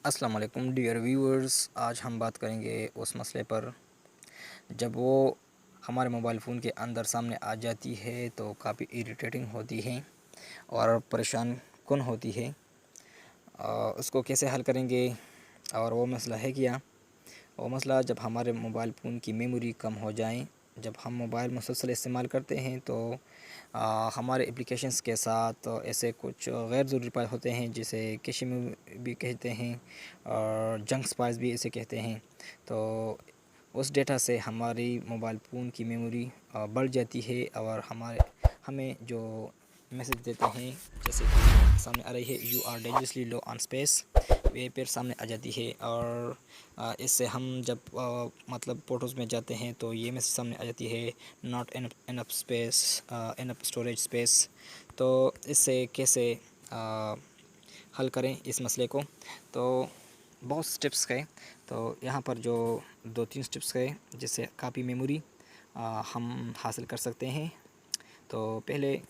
अस्सलाम वालेकुम dear viewers. आज हम बात करेंगे उस मसले पर जब वो हमारे मोबाइल फ़ोन के अंदर सामने आ जाती है तो काफ़ी इरिटेटिंग होती है और परेशान कुन होती है। उसको कैसे हल करेंगे और वो मसला है क्या? वो मसला जब हमारे मोबाइल फ़ोन की मेमोरी कम हो जाए, जब हम मोबाइल मुसलसल इस्तेमाल करते हैं तो हमारे एप्लीकेशंस के साथ ऐसे कुछ गैर ज़रूरी फाइल होते हैं जिसे कैशे में भी कहते हैं और जंक फाइल्स भी इसे कहते हैं। तो उस डेटा से हमारी मोबाइल फ़ोन की मेमोरी बढ़ जाती है और हमें जो मैसेज देते हैं, जैसे कि सामने आ रही है you are dangerously low on space, वे फिर सामने आ जाती है। और इससे हम जब मतलब फ़ोटोज़ में जाते हैं तो ये मैसेज सामने आ जाती है, not enough space, enough storage space. तो इससे कैसे हल करें इस मसले को? तो बहुत स्टेप्स गए, तो यहाँ पर जो 2-3 स्टेप्स गए जिससे काफ़ी मेमोरी हम हासिल कर सकते हैं। तो पहले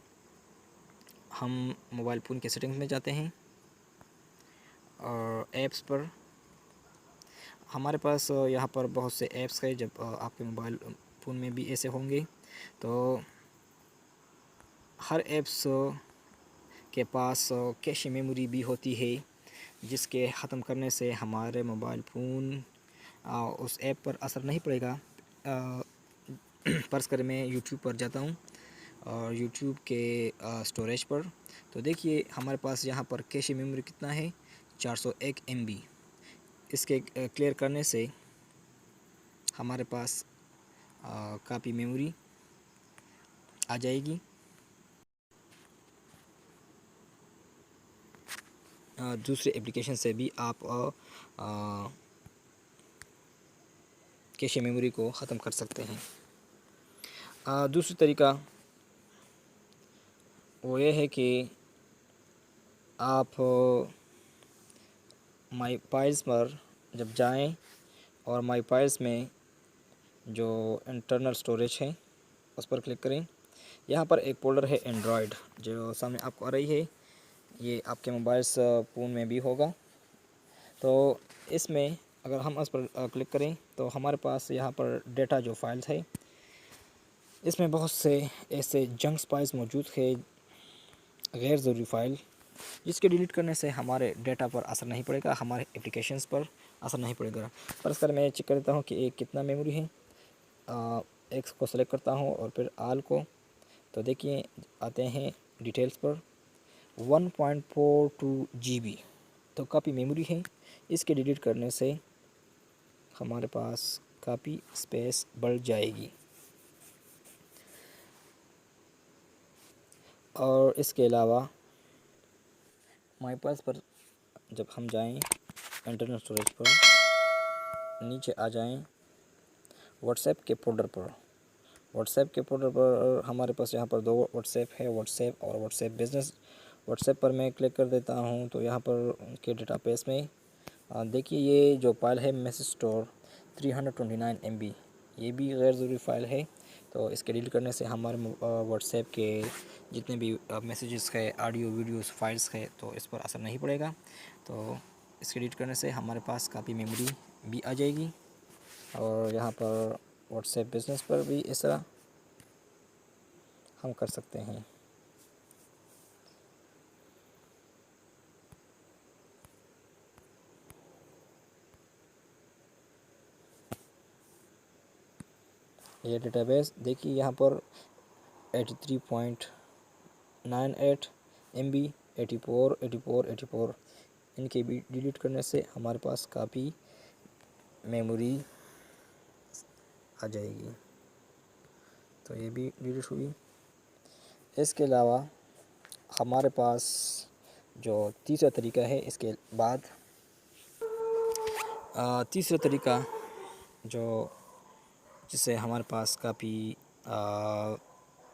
हम मोबाइल फ़ोन के सेटिंग्स में जाते हैं और ऐप्स पर हमारे पास यहाँ पर बहुत से ऐप्स हैं। जब आपके मोबाइल फ़ोन में भी ऐसे होंगे तो हर ऐप्स के पास कैश मेमोरी भी होती है, जिसके ख़त्म करने से हमारे मोबाइल फ़ोन उस ऐप पर असर नहीं पड़ेगा। फ़र्ज़ करें मैं यूट्यूब पर जाता हूँ और यूट्यूब के स्टोरेज पर, तो देखिए हमारे पास यहाँ पर कैश मेमोरी कितना है, 401 MB। इसके क्लियर करने से हमारे पास काफ़ी मेमोरी आ जाएगी। दूसरे एप्लीकेशन से भी आप कैश मेमोरी को ख़त्म कर सकते हैं। दूसरी तरीका वो ये है कि आप माई फाइल्स पर जब जाएं और माई फाइल्स में जो इंटरनल स्टोरेज है उस पर क्लिक करें। यहाँ पर एक फोल्डर है एंड्रॉयड जो सामने आपको आ रही है, ये आपके मोबाइल फ़ोन में भी होगा। तो इसमें अगर हम उस पर क्लिक करें तो हमारे पास यहाँ पर डेटा जो फाइल्स है, इसमें बहुत से ऐसे जंक फाइल्स मौजूद है, गैर ज़रूरी फ़ाइल, जिसके डिलीट करने से हमारे डेटा पर असर नहीं पड़ेगा, हमारे एप्लीकेशंस पर असर नहीं पड़ेगा। पर इसकर मैं चेक करता हूँ कि एक कितना मेमोरी है। एक्स को सेलेक्ट करता हूँ और फिर आल को, तो देखिए आते हैं डिटेल्स पर 1.42 GB, तो काफ़ी मेमोरी है। इसके डिलीट करने से हमारे पास काफ़ी स्पेस बढ़ जाएगी। और इसके अलावा माई पास पर जब हम जाएं, इंटरनल स्टोरेज पर नीचे आ जाएं, व्हाट्सएप के फोल्डर पर, व्हाट्सएप के फोल्डर पर हमारे पास यहाँ पर 2 व्हाट्सएप है, व्हाट्सएप और व्हाट्सएप बिज़नेस। व्हाट्सएप पर मैं क्लिक कर देता हूँ तो यहाँ पर उनके डेटाबेस में देखिए ये जो फाइल है मैसेज स्टोर 329 MB, ये भी गैर ज़रूरी फ़ाइल है। तो इसके डिलीट करने से हमारे व्हाट्सएप के जितने भी मैसेजेस है, ऑडियो वीडियोस फाइल्स है, तो इस पर असर नहीं पड़ेगा। तो इसके डिलीट करने से हमारे पास काफ़ी मेमोरी भी आ जाएगी। और यहाँ पर व्हाट्सएप बिज़नेस पर भी इस तरह हम कर सकते हैं। ये डेटाबेस देखिए यहाँ पर 83.98 MB, 84, 84, 84, इनके भी डिलीट करने से हमारे पास काफ़ी मेमोरी आ जाएगी। तो ये भी डिलीट हुई। इसके अलावा हमारे पास जो तीसरा तरीका है, इसके बाद तीसरा तरीका जो जिससे हमारे पास काफ़ी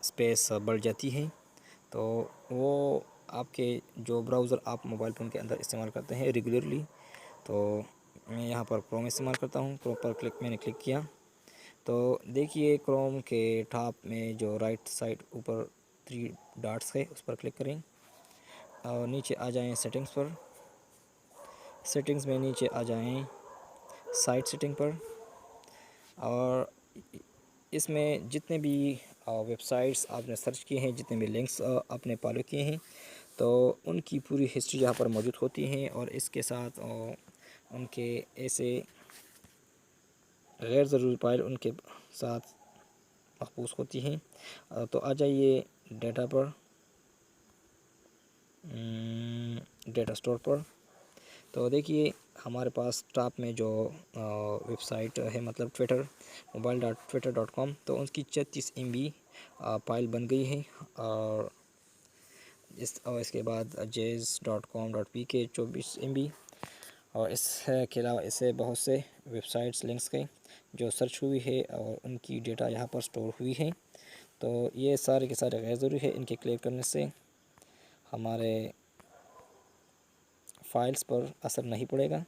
स्पेस बढ़ जाती है, तो वो आपके जो ब्राउज़र आप मोबाइल फ़ोन के अंदर इस्तेमाल करते हैं रेगुलरली। तो मैं यहाँ पर क्रोम इस्तेमाल करता हूँ। क्रोम पर मैंने क्लिक किया तो देखिए क्रोम के टॉप में जो राइट साइड ऊपर 3 डॉट्स है उस पर क्लिक करें और नीचे आ जाएं सेटिंग्स पर। सेटिंग्स में नीचे आ जाएं, साइट सेटिंग पर, और इसमें जितने भी वेबसाइट्स आपने सर्च किए हैं, जितने भी लिंक्स आपने फॉलो किए हैं, तो उनकी पूरी हिस्ट्री यहाँ पर मौजूद होती हैं। और इसके साथ उनके ऐसे गैर ज़रूरी फाइल उनके साथ महफूज होती हैं। तो आ जाइए डेटा पर, डेटा स्टोर पर। तो देखिए हमारे पास टॉप में जो वेबसाइट है, मतलब ट्विटर, mobile.twitter.com, तो उसकी 34 MB फाइल बन गई है। और इसके बाद jazz.com.pk 24 MB। और इसके अलावा इससे बहुत से वेबसाइट्स लिंक्स के जो सर्च हुई है और उनकी डेटा यहाँ पर स्टोर हुई है। तो ये सारे के सारे गैर ज़रूरी है, इनके क्लियर करने से हमारे फाइल्स पर असर नहीं पड़ेगा।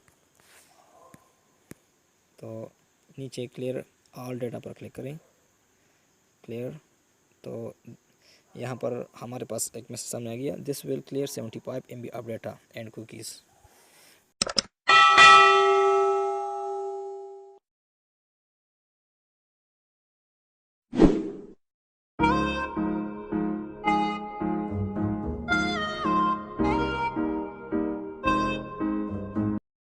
तो नीचे क्लियर ऑल डेटा पर क्लिक करें, क्लियर। तो यहाँ पर हमारे पास एक मैसेज सामने आ गया, this will clear 75 MB of data and cookies.